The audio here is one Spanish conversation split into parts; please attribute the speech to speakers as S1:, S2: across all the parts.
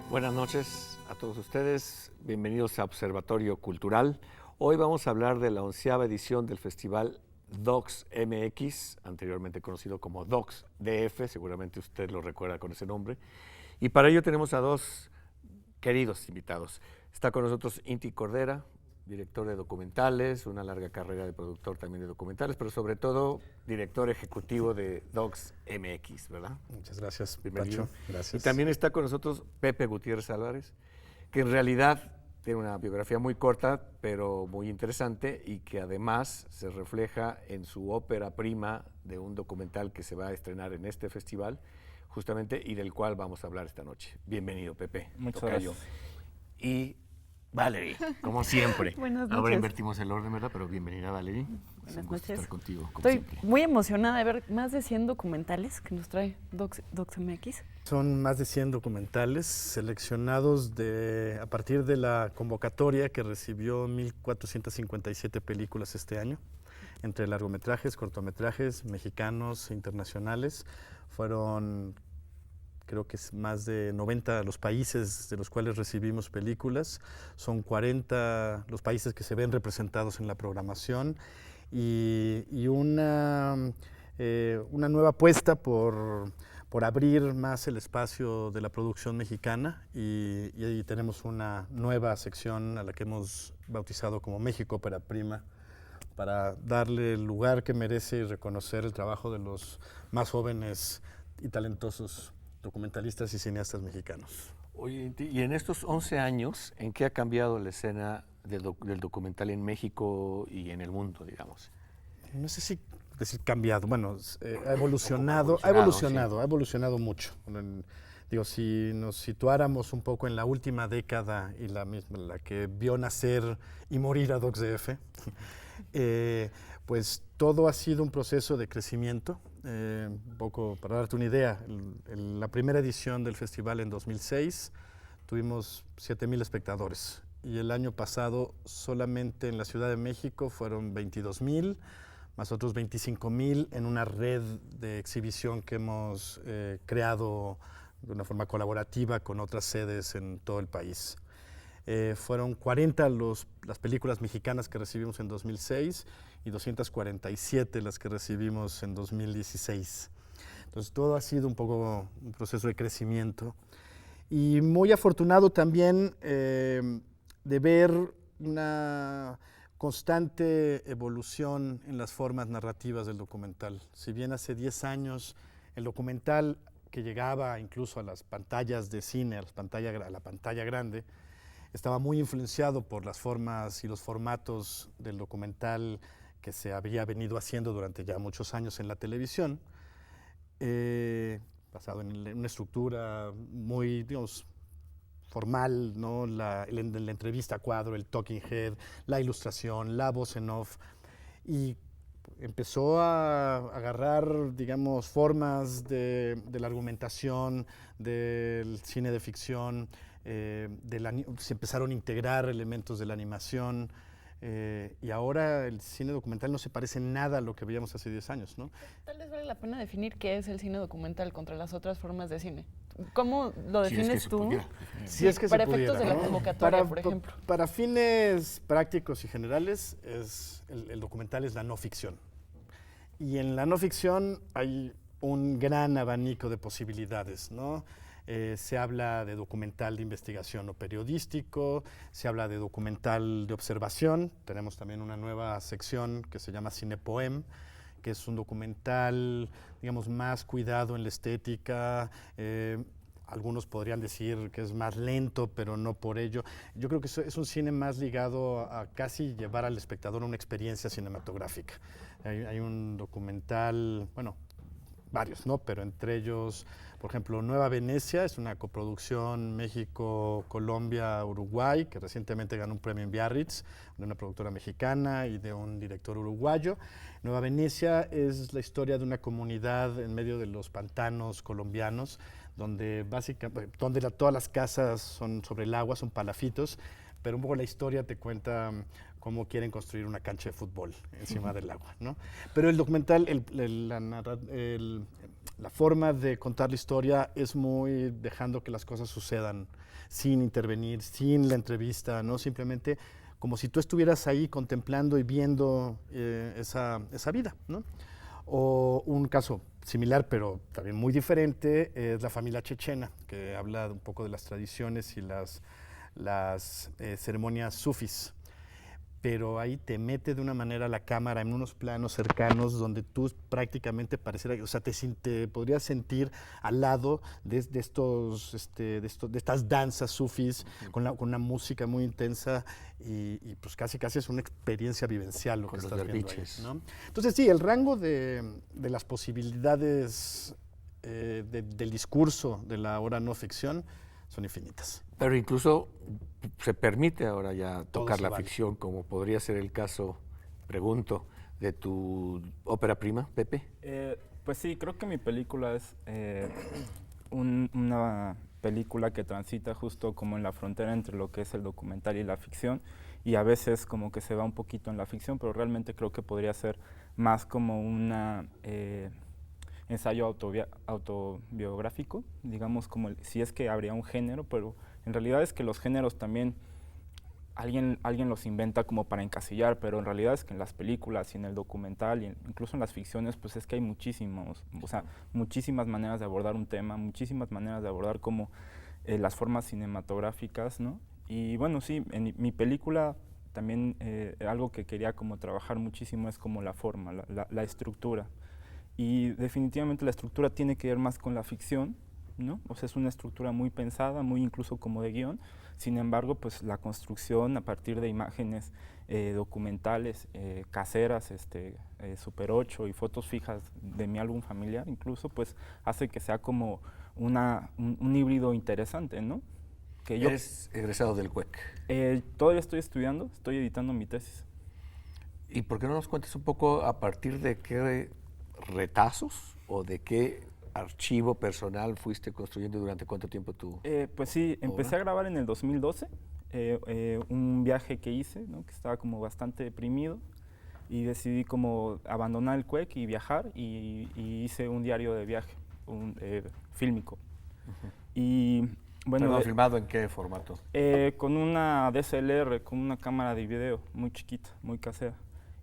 S1: Buenas noches a todos ustedes, bienvenidos a Observatorio Cultural. Hoy vamos a hablar de la 11ª edición del Festival Docs MX, anteriormente conocido como Docs DF, seguramente usted lo recuerda con ese nombre. Y para ello tenemos a dos queridos invitados. Está con nosotros Inti Cordera, director de documentales, una larga carrera de productor también de documentales, pero sobre todo director ejecutivo de Docs MX, ¿verdad?
S2: Muchas gracias,
S1: Bienvenido.
S2: Pacho. Gracias.
S1: Y también está con nosotros Pepe Gutiérrez Álvarez, que en realidad tiene una biografía muy corta, pero muy interesante y que además se refleja en su ópera prima de un documental que se va a estrenar en este festival, justamente, y del cual vamos a hablar esta noche. Bienvenido, Pepe.
S3: Muchas
S1: tocayo.
S3: gracias.
S1: Y Valerie, como siempre.
S4: Buenas
S1: Ahora
S4: noches.
S1: invertimos el orden, ¿verdad? Pero bienvenida, Valerie. Es un
S4: Buenas
S1: gusto
S4: noches.
S1: estar contigo, como
S4: Estoy
S1: siempre.
S4: muy emocionada de ver más de 100 documentales que nos trae Docs MX.
S2: Son más de 100 documentales seleccionados a partir de la convocatoria que recibió 1,457 películas este año, entre largometrajes, cortometrajes, mexicanos e internacionales. Fueron, creo que es más de 90 los países de los cuales recibimos películas. Son 40 los países que se ven representados en la programación y una nueva apuesta por abrir más el espacio de la producción mexicana y ahí tenemos una nueva sección a la que hemos bautizado como México Ópera Prima, para darle el lugar que merece y reconocer el trabajo de los más jóvenes y talentosos documentalistas y cineastas mexicanos.
S1: Oye, Inti, y en estos 11 años, ¿en qué ha cambiado la escena del documental en México y en el mundo, digamos?
S2: No sé si decir cambiado, bueno, ha
S1: evolucionado,
S2: evolucionado mucho. Digo, si nos situáramos un poco en la última década y la que vio nacer y morir a Docs DF, pues todo ha sido un proceso de crecimiento. Un poco para darte una idea, la primera edición del festival en 2006 tuvimos 7,000 espectadores y el año pasado solamente en la Ciudad de México fueron 22,000, más otros 25,000 en una red de exhibición que hemos creado de una forma colaborativa con otras sedes en todo el país. Fueron 40 las películas mexicanas que recibimos en 2006 y 247 las que recibimos en 2016. Entonces todo ha sido un poco un proceso de crecimiento y muy afortunado también de ver una constante evolución en las formas narrativas del documental. Si bien hace 10 años el documental que llegaba incluso a las pantallas de cine, a la pantalla grande, estaba muy influenciado por las formas y los formatos del documental que se había venido haciendo durante ya muchos años en la televisión, basado en una estructura muy, digamos, formal, ¿no? la entrevista a cuadro, el talking head, la ilustración, la voz en off, y empezó a agarrar, digamos, formas de la argumentación, del cine de ficción, se empezaron a integrar elementos de la animación, y ahora el cine documental no se parece en nada a lo que veíamos hace 10 años, ¿no?
S4: Tal vez vale la pena definir qué es el cine documental contra las otras formas de cine. ¿Cómo lo defines tú?
S2: Si es que
S4: para
S2: se
S4: efectos
S2: pudiera,
S4: de la convocatoria, por ejemplo.
S2: Para fines prácticos y generales, el documental es la no ficción. Y en la no ficción hay un gran abanico de posibilidades, ¿no? Se habla de documental de investigación o periodístico, se habla de documental de observación. Tenemos también una nueva sección que se llama Cinepoem, que es un documental, digamos, más cuidado en la estética. Algunos podrían decir que es más lento, pero no por ello. Yo creo que es un cine más ligado a casi llevar al espectador a una experiencia cinematográfica. Hay un documental, bueno, varios, ¿no? Pero entre ellos, por ejemplo, Nueva Venecia, es una coproducción México, Colombia, Uruguay, que recientemente ganó un premio en Biarritz, de una productora mexicana y de un director uruguayo. Nueva Venecia es la historia de una comunidad en medio de los pantanos colombianos, donde básicamente todas las casas son sobre el agua, son palafitos, pero un poco la historia te cuenta cómo quieren construir una cancha de fútbol encima del agua, ¿no? Pero el documental, la forma de contar la historia es muy dejando que las cosas sucedan sin intervenir, sin la entrevista, ¿no? Simplemente como si tú estuvieras ahí contemplando y viendo esa vida, ¿no? O un caso similar, pero también muy diferente, es la familia chechena, que habla un poco de las tradiciones y las ceremonias sufis. Pero ahí te mete de una manera la cámara en unos planos cercanos donde tú prácticamente pareciera, o sea, te podrías sentir al lado de estas danzas sufis con una música muy intensa y pues casi es una experiencia vivencial lo
S1: Con
S2: que
S1: los
S2: estás viendo ahí,
S1: derviches.
S2: ¿no? Entonces sí, el rango de las posibilidades del discurso de la obra no ficción son infinitas.
S1: Pero incluso se permite ahora ya
S2: Todo
S1: tocar
S2: se
S1: la
S2: vale.
S1: ficción, como podría ser el caso, pregunto, de tu ópera prima, Pepe.
S3: Pues sí, creo que mi película es una película que transita justo como en la frontera entre lo que es el documental y la ficción, y a veces como que se va un poquito en la ficción, pero realmente creo que podría ser más como un ensayo autobiográfico, digamos, como si es que habría un género, pero en realidad es que los géneros también alguien los inventa como para encasillar, pero en realidad es que en las películas y en el documental y incluso en las ficciones, pues es que hay muchísimas maneras de abordar un tema, muchísimas maneras de abordar como las formas cinematográficas, ¿no? Y bueno, sí, en mi película también algo que quería como trabajar muchísimo es como la forma, la estructura. Y definitivamente la estructura tiene que ver más con la ficción, ¿no? O sea, es una estructura muy pensada, muy incluso como de guión. Sin embargo, pues la construcción a partir de imágenes documentales, caseras, Super 8 y fotos fijas de mi álbum familiar incluso, pues hace que sea como un híbrido interesante, ¿no? Que yo
S1: Eres egresado del CUEC.
S3: todavía estoy estudiando, estoy editando mi tesis.
S1: ¿Y por qué no nos cuentes un poco a partir de qué retazos o de qué archivo personal fuiste construyendo durante cuánto tiempo tú?
S3: Pues sí, empecé a grabar en el 2012, un viaje que hice, ¿no? Que estaba como bastante deprimido y decidí como abandonar el CUEC y viajar y hice un diario de viaje, fílmico. Y bueno,
S1: Perdón, ¿filmado en qué formato?
S3: con una DSLR, con una cámara de video muy chiquita, muy casera.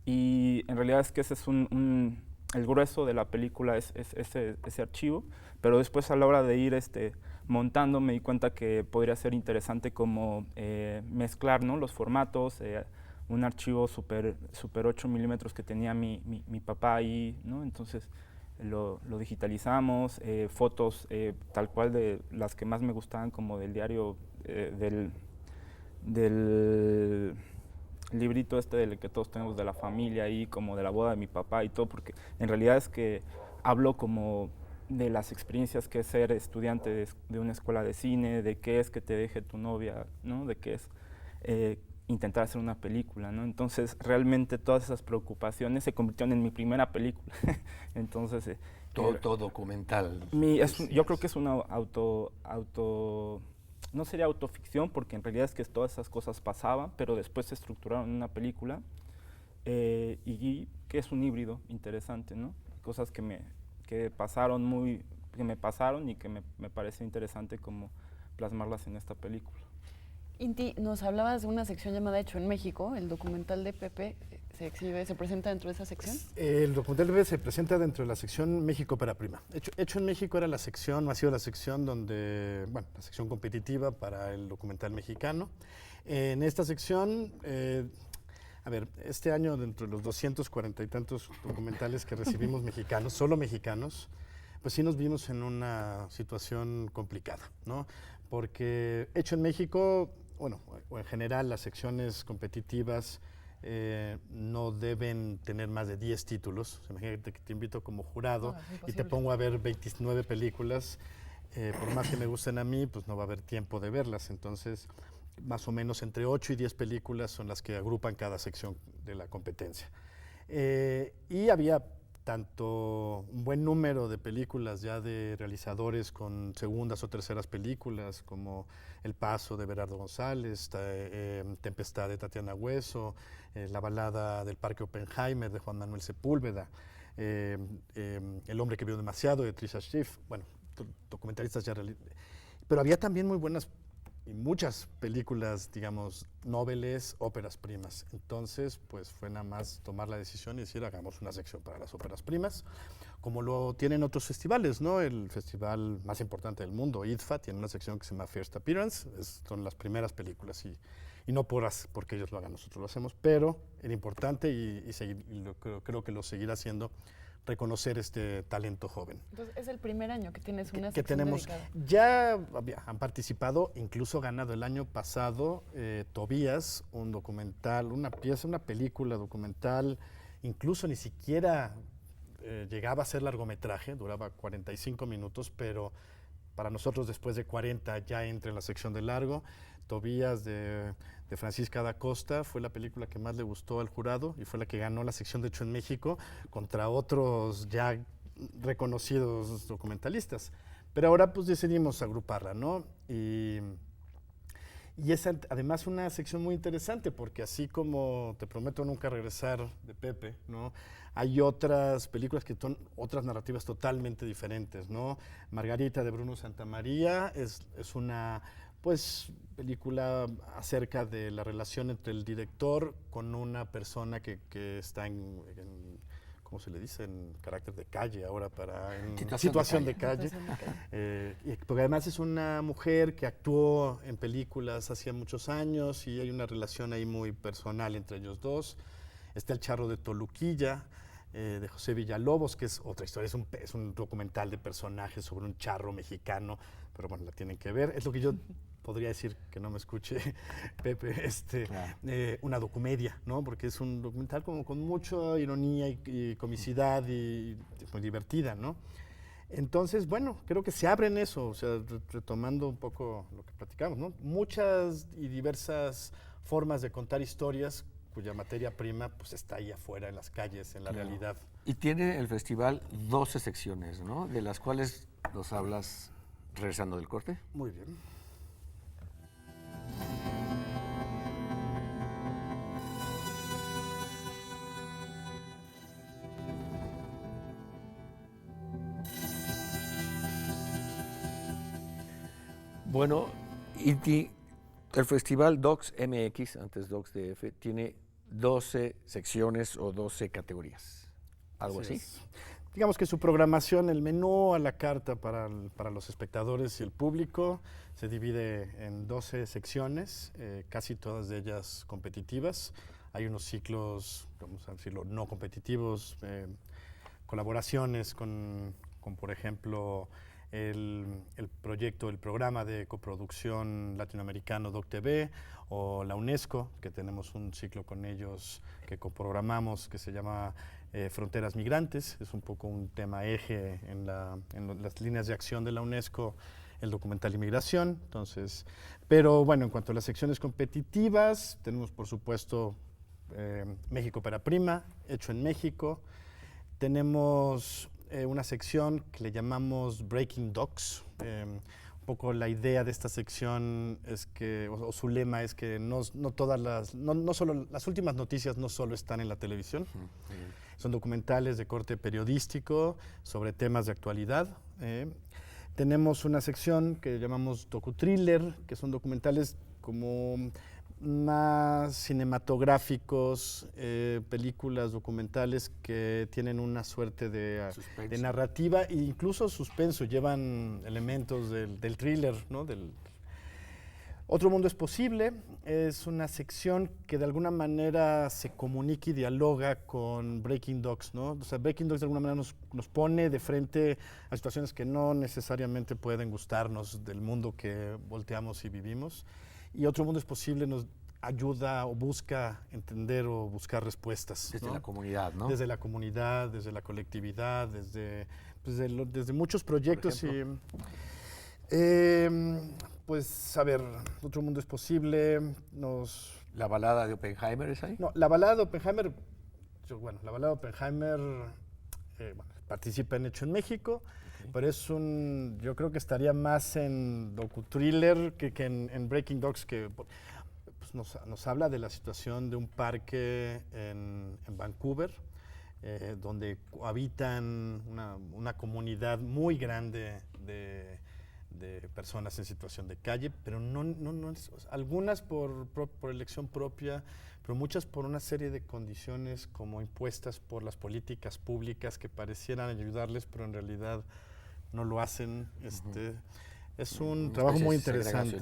S3: Y en realidad es que ese es el grueso de la película es ese archivo, pero después a la hora de ir montando me di cuenta que podría ser interesante como mezclar, ¿no? Los formatos, un archivo super 8 milímetros que tenía mi papá ahí, ¿no? Entonces lo digitalizamos, fotos tal cual de las que más me gustaban como del diario, del librito del que todos tenemos de la familia y como de la boda de mi papá y todo, porque en realidad es que hablo como de las experiencias que es ser estudiante de una escuela de cine, de qué es que te deje tu novia, ¿no? De qué es intentar hacer una película, ¿no? Entonces realmente todas esas preocupaciones se convirtieron en mi primera película. Entonces
S1: Todo documental.
S3: yo creo que es una no sería autoficción, porque en realidad es que todas esas cosas pasaban, pero después se estructuraron en una película y que es un híbrido interesante, ¿no? Cosas que me pasaron y que me parece interesante como plasmarlas en esta película.
S4: Inti, nos hablabas de una sección llamada Hecho en México, el documental de Pepe se presenta dentro de esa sección.
S2: El documental de Pepe se presenta dentro de la sección México Ópera Prima. Hecho en México era ha sido la sección donde, bueno, la sección competitiva para el documental mexicano. En esta sección, a ver, este año dentro de los 240 y tantos documentales que recibimos mexicanos, solo mexicanos, pues sí nos vimos en una situación complicada, ¿no? Porque Hecho en México, bueno, o en general las secciones competitivas no deben tener más de 10 títulos. O sea, imagínate que te invito como jurado y te pongo a ver 29 películas. Por más que me gusten a mí, pues no va a haber tiempo de verlas. Entonces, más o menos entre 8 y 10 películas son las que agrupan cada sección de la competencia. Y había tanto un buen número de películas ya de realizadores con segundas o terceras películas, como El Paso de Berardo González, Tempestad de Tatiana Hueso, La balada del Parque Oppenheimer de Juan Manuel Sepúlveda. El hombre que vio demasiado, de Trisha Schiff, bueno, documentalistas ya pero había también muy buenas y muchas películas, digamos, noveles, óperas primas. Entonces, pues fue nada más tomar la decisión y decir, hagamos una sección para las óperas primas, como lo tienen otros festivales, ¿no? El festival más importante del mundo, IDFA, tiene una sección que se llama First Appearance, son las primeras películas y no porque ellos lo hagan, nosotros lo hacemos, pero era importante y creo que lo seguirá haciendo, reconocer este talento joven.
S4: Entonces, es el primer año que tienes una
S2: Que
S4: sección
S2: tenemos,
S4: dedicada.
S2: ya han participado, incluso ganado el año pasado, Tobías, un documental, una película documental, incluso ni siquiera llegaba a ser largometraje, duraba 45 minutos, pero para nosotros después de 40 ya entra en la sección de largo. Tobías de Francisca da Costa fue la película que más le gustó al jurado y fue la que ganó la sección de hecho en México contra otros ya reconocidos documentalistas. Pero ahora pues decidimos agruparla, ¿no? Y es además una sección muy interesante porque así como Te prometo nunca regresar de Pepe, ¿no? Hay otras películas que son otras narrativas totalmente diferentes, ¿no? Margarita de Bruno Santamaría es una pues película acerca de la relación entre el director con una persona que está en ¿cómo se le dice? En carácter de calle ahora, en situación de calle. Porque además es una mujer que actuó en películas hacía muchos años y hay una relación ahí muy personal entre ellos dos. Está El charro de Toluquilla, de José Villalobos, que es otra historia, es un documental de personajes sobre un charro mexicano, pero bueno, la tienen que ver. Es lo que yo podría decir, que no me escuche Pepe, claro. Una documedia, ¿no? Porque es un documental como con mucha ironía y comicidad y muy divertida, ¿no? Entonces, bueno, creo que se abre en eso, o sea, retomando un poco lo que platicamos, ¿no? Muchas y diversas formas de contar historias cuya materia prima pues está ahí afuera en las calles, en la realidad.
S1: Y tiene el festival 12 secciones, ¿no? De las cuales nos hablas regresando del corte.
S2: Muy bien.
S1: Bueno, el festival Docs MX, antes Docs DF, tiene 12 secciones o 12 categorías, algo así.
S2: Digamos que su programación, el menú a la carta para los espectadores y el público, se divide en 12 secciones, casi todas de ellas competitivas. Hay unos ciclos, vamos a decirlo, no competitivos, colaboraciones con por ejemplo, el programa de coproducción latinoamericano DocTV o la UNESCO, que tenemos un ciclo con ellos que coprogramamos que se llama Fronteras Migrantes. Es un poco un tema eje en las líneas de acción de la UNESCO, el documental Inmigración. Entonces, pero bueno, en cuanto a las secciones competitivas, tenemos por supuesto México para Prima, hecho en México. Tenemos una sección que le llamamos Breaking Docs. Un poco la idea de esta sección es que, o su lema es que no solo las últimas noticias no solo están en la televisión, son documentales de corte periodístico sobre temas de actualidad. Tenemos una sección que llamamos docu-thriller, que son documentales como más cinematográficos, películas documentales que tienen una suerte de narrativa e incluso suspenso, llevan elementos del thriller, ¿no? Otro Mundo es Posible es una sección que de alguna manera se comunica y dialoga con Breaking Docs, ¿no? O sea, Breaking Docs de alguna manera nos pone de frente a situaciones que no necesariamente pueden gustarnos del mundo que volteamos y vivimos. Y Otro Mundo es Posible nos ayuda o busca entender o buscar respuestas.
S1: Desde
S2: ¿no?
S1: la comunidad, ¿no?
S2: Desde la comunidad, desde la colectividad, desde muchos proyectos. Pues, a ver, Otro Mundo es Posible,
S1: ¿La balada de Oppenheimer es ahí?
S2: No, la balada de Oppenheimer, la balada de Oppenheimer participa en Hecho en México, pero yo creo que estaría más en docu-thriller que en Breaking Docs, que pues, nos habla de la situación de un parque en Vancouver, donde habitan una comunidad muy grande de personas en situación de calle, pero algunas por elección propia, pero muchas por una serie de condiciones como impuestas por las políticas públicas que parecieran ayudarles, pero en realidad no lo hacen. Es un trabajo muy interesante,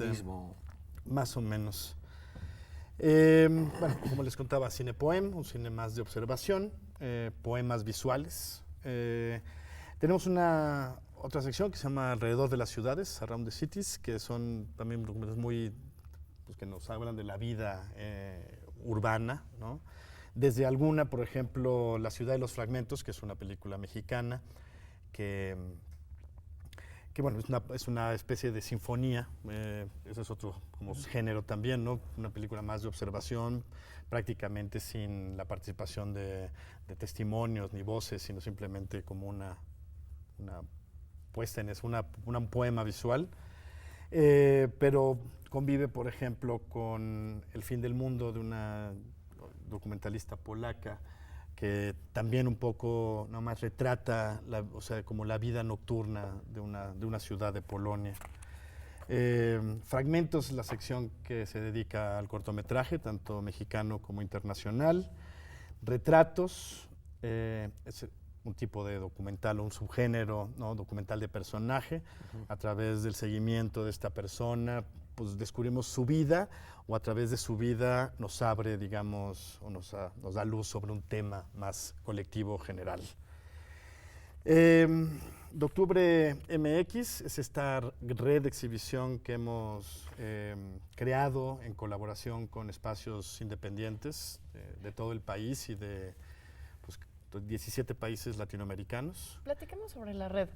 S2: más o menos. Bueno, como les contaba, Cinepoem, un cine más de observación, poemas visuales. Tenemos otra sección que se llama Alrededor de las ciudades, Around the Cities, que son también documentales muy, pues, que nos hablan de la vida urbana, ¿no? Desde alguna, por ejemplo, La ciudad de los fragmentos, que es una película mexicana, que bueno, es una especie de sinfonía, ese es otro como género también, ¿no? Una película más de observación, prácticamente sin la participación de testimonios ni voces, sino simplemente como una puesta en escena, un poema visual, pero convive, por ejemplo, con El fin del mundo, de una documentalista polaca, que también un poco nomás retrata como la vida nocturna de una ciudad de Polonia. Fragmentos es la sección que se dedica al cortometraje, tanto mexicano como internacional. Retratos, es un tipo de documental, un subgénero, ¿no? Documental de personaje. A través del seguimiento de esta persona, pues descubrimos su vida, o a través de su vida nos abre, digamos, o nos da luz sobre un tema más colectivo, general. De Octubre MX es esta red de exhibición que hemos creado en colaboración con espacios independientes de todo el país y de 17 países latinoamericanos.
S4: Platiquemos sobre la red.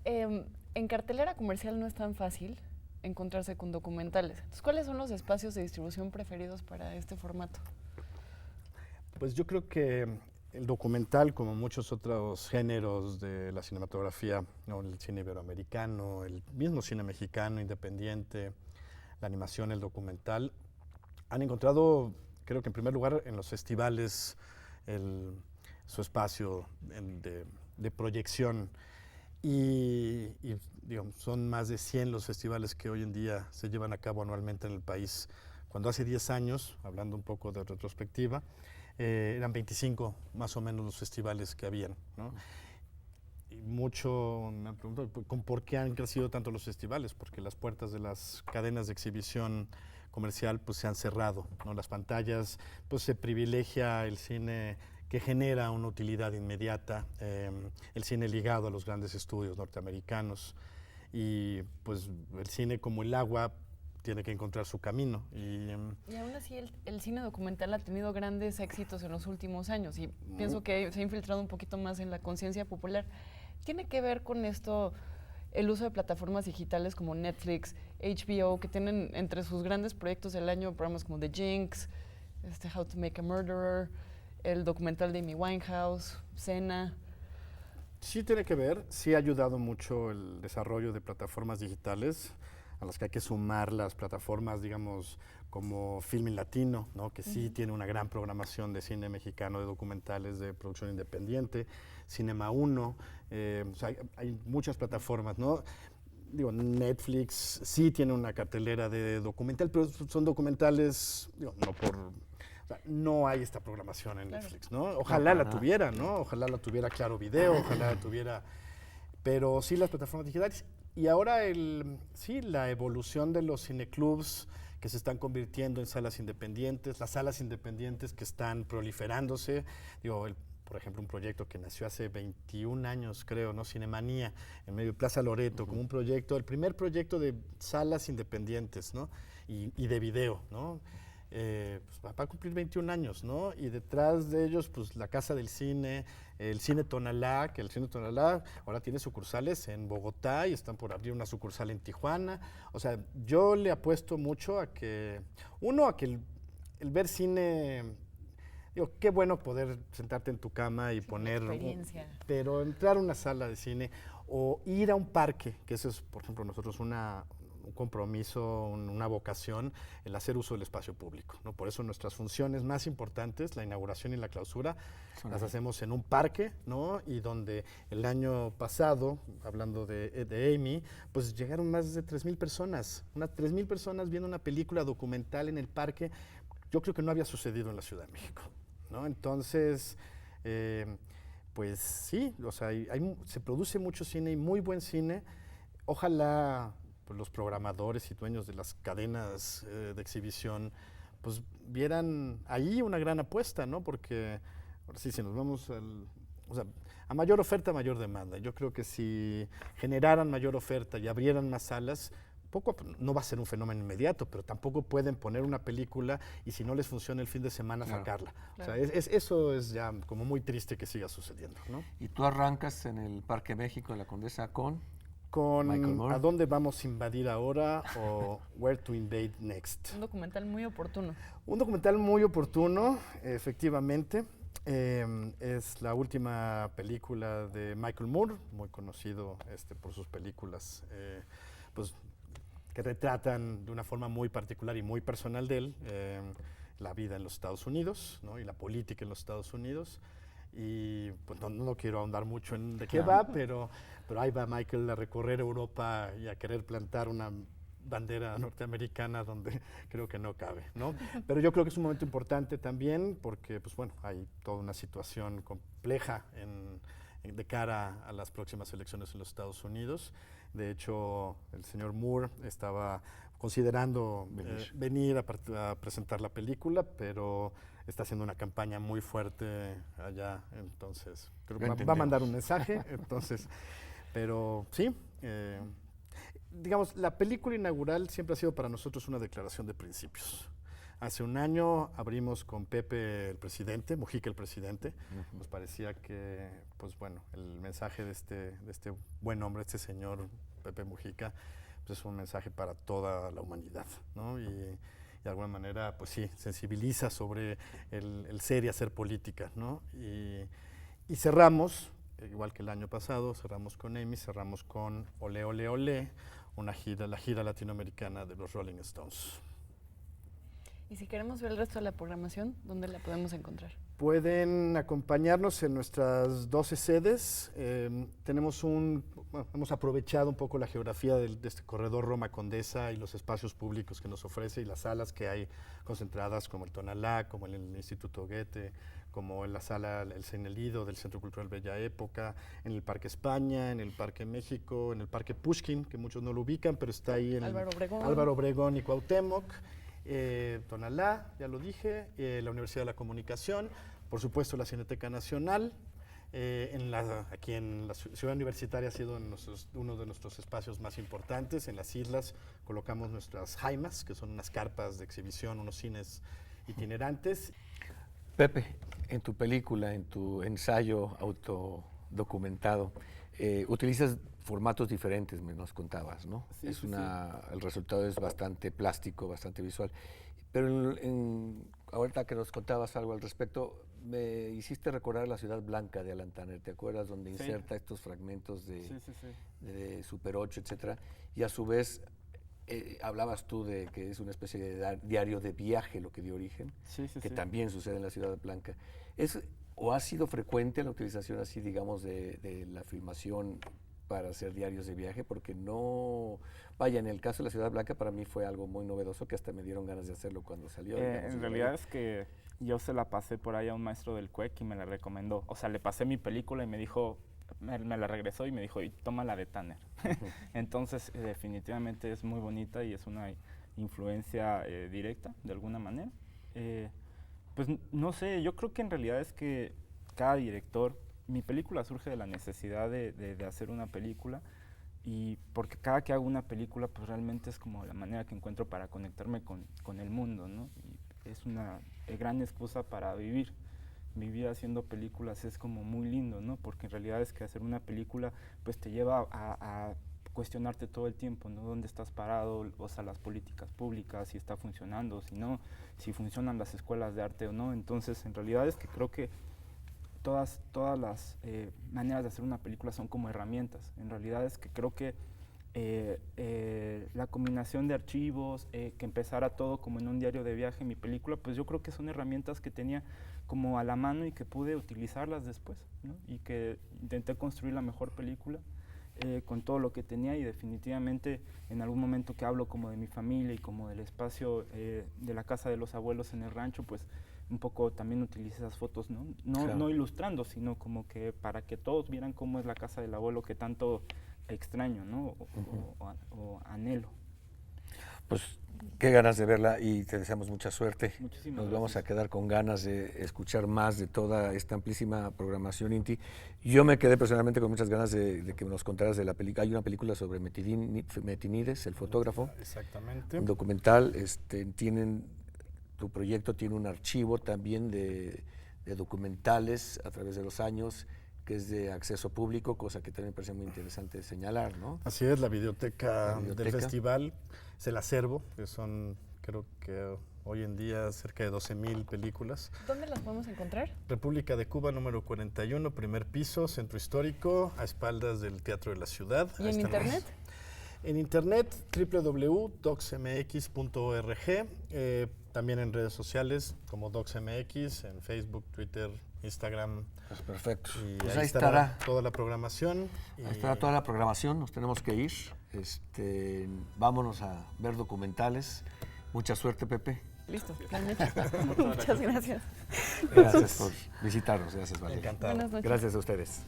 S4: En cartelera comercial no es tan fácil encontrarse con documentales. Entonces, ¿cuáles son los espacios de distribución preferidos para este formato?
S2: Pues yo creo que el documental, como muchos otros géneros de la cinematografía, ¿no? El cine iberoamericano, el mismo cine mexicano independiente, la animación, el documental, han encontrado, creo que en primer lugar, en los festivales, su espacio de proyección. Y digamos, son más de 100 los festivales que hoy en día se llevan a cabo anualmente en el país. Cuando hace 10 años, hablando un poco de retrospectiva, eran 25 más o menos los festivales que habían, ¿no? Y mucho me han preguntado, ¿por qué han crecido tanto los festivales? Porque las puertas de las cadenas de exhibición comercial pues se han cerrado, ¿no? Las pantallas, pues se privilegia el cine que genera una utilidad inmediata, el cine ligado a los grandes estudios norteamericanos, y pues el cine, como el agua, tiene que encontrar su camino. Y
S4: aún así el cine documental ha tenido grandes éxitos en los últimos años, y pienso que se ha infiltrado un poquito más en la conciencia popular. ¿Tiene que ver con esto el uso de plataformas digitales como Netflix, HBO, que tienen entre sus grandes proyectos del año programas como The Jinx, How to Make a Murderer, el documental de Amy Winehouse, Cena?
S2: Sí tiene que ver, sí ha ayudado mucho el desarrollo de plataformas digitales, a las que hay que sumar las plataformas, digamos, como Filmin Latino, ¿no? Que sí tiene una gran programación de cine mexicano, de documentales de producción independiente, Cinema 1, o sea, hay muchas plataformas, ¿no? Digo, Netflix sí tiene una cartelera de documental, pero son documentales, digo, no hay esta programación en Netflix, ¿no? Ojalá la tuviera, ¿no? Ojalá la tuviera Claro Video, ojalá la tuviera, pero sí las plataformas digitales. Y ahora la evolución de los cineclubs que se están convirtiendo en salas independientes, las salas independientes que están proliferándose. Digo, por ejemplo, un proyecto que nació hace 21 años, creo, ¿no? Cinemanía, en medio de Plaza Loreto, como un proyecto, el primer proyecto de salas independientes, ¿no? Y de video, ¿no? Pues va a cumplir 21 años, ¿no? Y detrás de ellos, pues la Casa del Cine, el Cine Tonalá, que el Cine Tonalá ahora tiene sucursales en Bogotá y están por abrir una sucursal en Tijuana. O sea, yo le apuesto mucho a que el ver cine, digo, qué bueno poder sentarte en tu cama y poner, pero entrar a una sala de cine o ir a un parque, que eso es, por ejemplo, nosotros un un compromiso, una vocación, el hacer uso del espacio público, ¿no? Por eso nuestras funciones más importantes, la inauguración y la clausura, las hacemos en un parque, ¿no? Y donde el año pasado, hablando de Amy, pues llegaron más de 3,000 personas, 3,000 personas viendo una película documental en el parque. Yo creo que no había sucedido en la Ciudad de México, ¿no? Entonces, pues sí, o sea, se produce mucho cine y muy buen cine. Ojalá pues, los programadores y dueños de las cadenas de exhibición pues vieran ahí una gran apuesta, ¿no? Porque ahora sí, si nos vamos o sea, a mayor oferta, mayor demanda. Yo creo que si generaran mayor oferta y abrieran más salas, no va a ser un fenómeno inmediato, pero tampoco pueden poner una película y si no les funciona el fin de semana sacarla.
S4: Claro.
S2: O sea, eso es ya como muy triste que siga sucediendo, ¿no?
S1: Y tú arrancas en el Parque México, en la Condesa, con Michael Moore.
S2: ¿A dónde vamos a invadir ahora o Where to Invade Next?
S4: Un documental muy oportuno.
S2: Un documental muy oportuno, efectivamente. Es la última película de Michael Moore, muy conocido por sus películas pues, que retratan de una forma muy particular y muy personal de él la vida en los Estados Unidos, ¿no? Y la política en los Estados Unidos. Y pues no quiero ahondar mucho en de qué va, pero ahí va Michael a recorrer Europa y a querer plantar una bandera norteamericana donde creo que no cabe, ¿no? Pero yo creo que es un momento importante también porque, pues bueno, hay toda una situación compleja de cara a las próximas elecciones en los Estados Unidos. De hecho, el señor Moore estaba considerando venir a presentar la película, pero está haciendo una campaña muy fuerte allá, entonces creo que va a mandar un mensaje, entonces, pero sí, digamos, la película inaugural siempre ha sido para nosotros una declaración de principios. Hace un año abrimos con Pepe el presidente, Mujica el presidente. Nos parecía que, pues bueno, el mensaje de este buen hombre, este señor Pepe Mujica, pues es un mensaje para toda la humanidad, ¿no? Y de alguna manera, pues sí, sensibiliza sobre el ser y hacer política, ¿no? Y cerramos, igual que el año pasado, cerramos con Amy, cerramos con Olé, Olé, Olé, la gira latinoamericana de los Rolling Stones.
S4: Y si queremos ver el resto de la programación, ¿dónde la podemos encontrar?
S2: Pueden acompañarnos en nuestras 12 sedes. Hemos aprovechado un poco la geografía de este corredor Roma Condesa y los espacios públicos que nos ofrece y las salas que hay concentradas como el Tonalá, como el Instituto Goethe, como en la sala El Cenelido del Centro Cultural Bella Época, en el Parque España, en el Parque México, en el Parque Pushkin, que muchos no lo ubican, pero está ahí en Álvaro Obregón y Cuauhtémoc. Tonalá, ya lo dije, la Universidad de la Comunicación, por supuesto la Cineteca Nacional, aquí en la Ciudad Universitaria ha sido uno de nuestros espacios más importantes. En las islas colocamos nuestras jaimas, que son unas carpas de exhibición, unos cines itinerantes.
S1: Pepe, en tu película, en tu ensayo autodocumentado, utilizas formatos diferentes, nos contabas, ¿no?
S3: Sí,
S1: El resultado es bastante plástico, bastante visual. Pero ahorita que nos contabas algo al respecto, me hiciste recordar La Ciudad Blanca de Alan Tanner, ¿te acuerdas? Donde inserta estos fragmentos de Super 8, etcétera, y a su vez hablabas tú de que es una especie de diario de viaje lo que dio origen, que también sucede en La Ciudad Blanca. ¿O ha sido frecuente la utilización así, digamos, de la filmación para hacer diarios de viaje? Porque en el caso de La Ciudad Blanca para mí fue algo muy novedoso que hasta me dieron ganas de hacerlo cuando salió.
S3: En realidad es que yo se la pasé por ahí a un maestro del CUEC y me la recomendó. O sea, le pasé mi película y me dijo, me la regresó y me dijo, y toma la de Tanner. Entonces, definitivamente es muy bonita y es una influencia directa, de alguna manera. Pues no sé, yo creo que en realidad es que cada director, mi película surge de la necesidad de hacer una película, y porque cada que hago una película pues realmente es como la manera que encuentro para conectarme con el mundo, ¿no? Y es una gran excusa para vivir. Vivir haciendo películas es como muy lindo, ¿no? Porque en realidad es que hacer una película pues te lleva a cuestionarte todo el tiempo, ¿no? ¿Dónde estás parado? O sea, las políticas públicas, si está funcionando, si no, si funcionan las escuelas de arte o no. Entonces, en realidad es que creo que todas las maneras de hacer una película son como herramientas. En realidad es que creo que la combinación de archivos, que empezara todo como en un diario de viaje, mi película, pues yo creo que son herramientas que tenía como a la mano y que pude utilizarlas después, ¿no? Y que intenté construir la mejor película con todo lo que tenía, y definitivamente en algún momento que hablo como de mi familia y como del espacio de la casa de los abuelos en el rancho, pues un poco también utilicé esas fotos, ¿no?
S1: Claro.
S3: No ilustrando, sino como que para que todos vieran cómo es la casa del abuelo que tanto extraño, ¿no? O anhelo.
S1: Pues qué ganas de verla y te deseamos mucha suerte.
S3: Muchísimas
S1: Nos vamos a
S3: gracias.
S1: quedar con ganas de escuchar más de toda esta amplísima programación, Inti. Yo me quedé personalmente con muchas ganas de que nos contaras de la película. Hay una película sobre Metinides, el fotógrafo,
S2: Exactamente.
S1: un documental. Tu proyecto tiene un archivo también de documentales a través de los años, que es de acceso público, cosa que también me parece muy interesante señalar, ¿no?
S2: Así es, la videoteca
S1: La
S2: del
S1: videoteca.
S2: festival es el acervo, que son, creo que hoy en día, cerca de 12,000 películas.
S4: ¿Dónde las podemos encontrar?
S2: República de Cuba, número 41, primer piso, centro histórico, a espaldas del Teatro de la Ciudad.
S4: ¿Y
S2: Ahí
S4: en
S2: estamos.
S4: internet?
S2: En internet, www.docsmx.org, también en redes sociales como DocsMX, en Facebook, Twitter, Instagram.
S1: Pues perfecto.
S2: Y
S1: Pues
S2: ahí
S1: ahí
S2: estará
S1: estará.
S2: toda la programación.
S1: Ahí estará toda la programación, nos tenemos que ir. Vámonos a ver documentales. Mucha suerte, Pepe.
S4: Listo, plan hecho. Muchas gracias.
S1: Gracias por visitarnos. Gracias, Valeria.
S2: Encantado.
S4: Buenas noches.
S1: Gracias a ustedes.